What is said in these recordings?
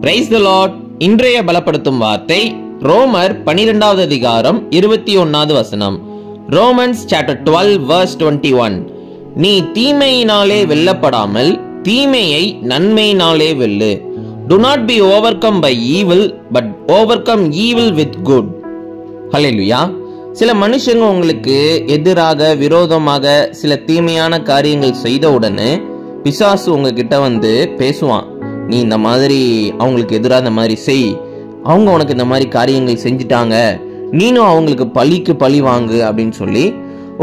Praise the Lord. இன்றைய பலப்படுத்தும் வார்த்தை ரோமர் 12வது அதிகாரம் 21வது வசனம். Romans chapter 12 verse 21. நீ தீமையினாலே வெல்லப்படாமல் தீமையை நன்மையினாலே வெல்லு. Do not be overcome by evil but overcome evil with good. ஹல்லேலூயா. சில மனுஷங்க உங்களுக்கு எதிராக விரோதமாக சில தீமையான காரியங்கள் செய்த உடனே பிசாசு உங்ககிட்ட வந்து பேசுவான். நீ இந்த மாதிரி அவங்களுக்கு எதிராக இந்த மாதிரி செய், அவங்க உனக்கு இந்த மாதிரி காரியங்கள் செஞ்சிட்டாங்க, நீனும் அவங்களுக்கு பழிக்கு பழி வாங்கு அப்படின்னு சொல்லி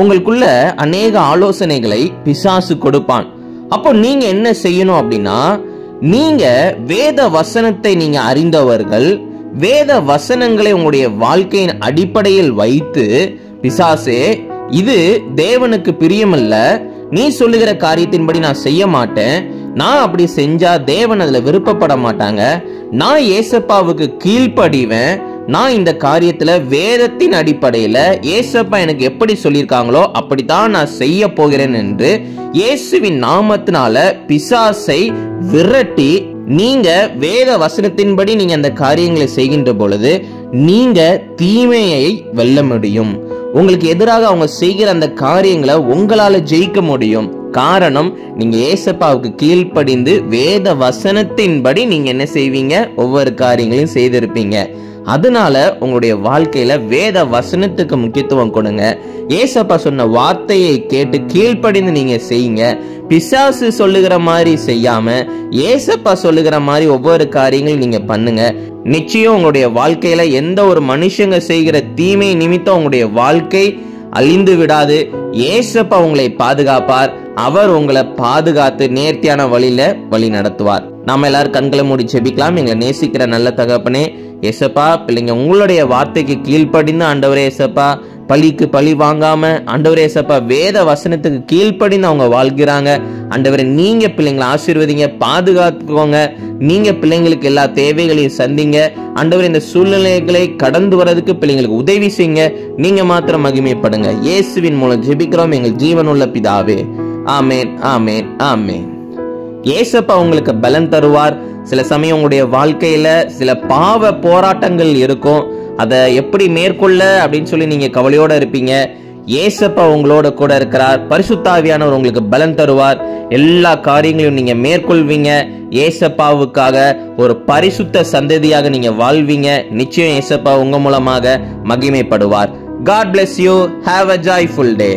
உங்களுக்குள்ள அநேக ஆலோசனைகளை பிசாசு கொடுப்பான். அப்போ நீங்க என்ன செய்யணும் அப்படின்னா, நீங்க வேத வசனத்தை நீங்க அறிந்தவர்கள், வேத வசனங்களை உங்களுடைய வாழ்க்கையின் அடிப்படையில் வைத்து, பிசாசே இது தேவனுக்கு பிரியமல்ல, நீ சொல்லுகிற காரியத்தின்படி நான் செய்ய மாட்டேன், நான் அப்படி செஞ்சா தேவன் அதுல விருப்பப்பட மாட்டாங்க, நான் ஏசப்பாவுக்கு கீழ்ப்படிவேன், நான் இந்த காரியத்துல வேதத்தின் அடிப்படையில ஏசப்பா எனக்கு எப்படி சொல்லியிருக்காங்களோ அப்படித்தான் நான் செய்ய போகிறேன் என்று இயேசுவின் நாமத்தினால பிசாசை விரட்டி நீங்க வேத வசனத்தின்படி நீங்க அந்த காரியங்களை செய்கின்ற பொழுது நீங்க தீமையை வெல்ல முடியும். உங்களுக்கு எதிராக அவங்க செய்கிற அந்த காரியங்களை உங்களால ஜெயிக்க முடியும். காரணம், நீங்க ஏசப்பாவுக்கு கீழ்ப்படிந்து வேத வசனத்தின்படி நீங்க என்ன செய்வீங்க, ஒவ்வொரு காரியங்களையும் செய்திருப்பீங்க. அதனால உங்களுடைய வாழ்க்கையில வேத வசனத்துக்கு முக்கியத்துவம் கொடுங்க. ஏசப்பா சொன்ன வார்த்தையை கேட்டு கீழ்ப்படிந்து நீங்க செய்யுங்க. பிசாசு சொல்லுகிற மாதிரி செய்யாம ஏசப்பா சொல்லுகிற மாதிரி ஒவ்வொரு காரியங்களும் நீங்க பண்ணுங்க. நிச்சயம் உங்களுடைய வாழ்க்கையில எந்த ஒரு மனுஷங்க செய்கிற தீமை நிமித்தம் உங்களுடைய வாழ்க்கை அழிந்து விடாது. ஏசப்பா உங்களை பாதுகாப்பார். அவர் உங்களை பாதுகாத்து நேர்த்தியான வழியில வழி நடத்துவார். நாம எல்லாரும் கண்களை மூடி ஜெபிக்கலாம். எங்களை நேசிக்கிற நல்ல தகப்பனே, ஏசப்பா பிள்ளைங்க உங்களுடைய வார்த்தைக்கு கீழ்ப்படிந்து ஆண்டவரே ஏசப்பா பழிக்கு பழி வாங்காம ஆண்டவரே ஏசப்பா வேத வசனத்துக்கு கீழ்ப்படிந்து அவங்க வாழ்கிறாங்க. ஆண்டவரே நீங்க பிள்ளைங்களை ஆசீர்வதிங்க, பாதுகாத்துக்கோங்க. நீங்க பிள்ளைங்களுக்கு எல்லா தேவைகளையும் சந்திங்க. ஆண்டவரே இந்த சூழ்நிலைகளை கடந்து வர்றதுக்கு பிள்ளைங்களுக்கு உதவி செய்யுங்க. நீங்க மாத்திரம் மகிமைப்படுங்க. இயேசுவின் மூலம் ஜெபிக்கிறோம் எங்கள் ஜீவனுள்ள பிதாவே. ஆமேன், ஆமேன், ஆமேன். ஏசப்பா உங்களுக்கு பலன் தருவார். சில சமயம் உங்களுடைய வாழ்க்கையில சில பாவ போராட்டங்கள் இருக்கும், அதை எப்படி மேற்கொள்ள அப்படின்னு சொல்லி நீங்க கவலையோட இருப்பீங்க. ஏசப்பா உங்களோட கூட இருக்கிறார். பரிசுத்த ஆவியானவர் உங்களுக்கு பலன் தருவார். எல்லா காரியங்களையும் நீங்க மேற்கொள்வீங்க. ஏசப்பாவுக்காக ஒரு பரிசுத்த சந்ததியாக நீங்க வாழ்வீங்க. நிச்சயம் ஏசப்பா உங்க மூலமாக மகிமைப்படுவார். God bless you. Have a joyful day.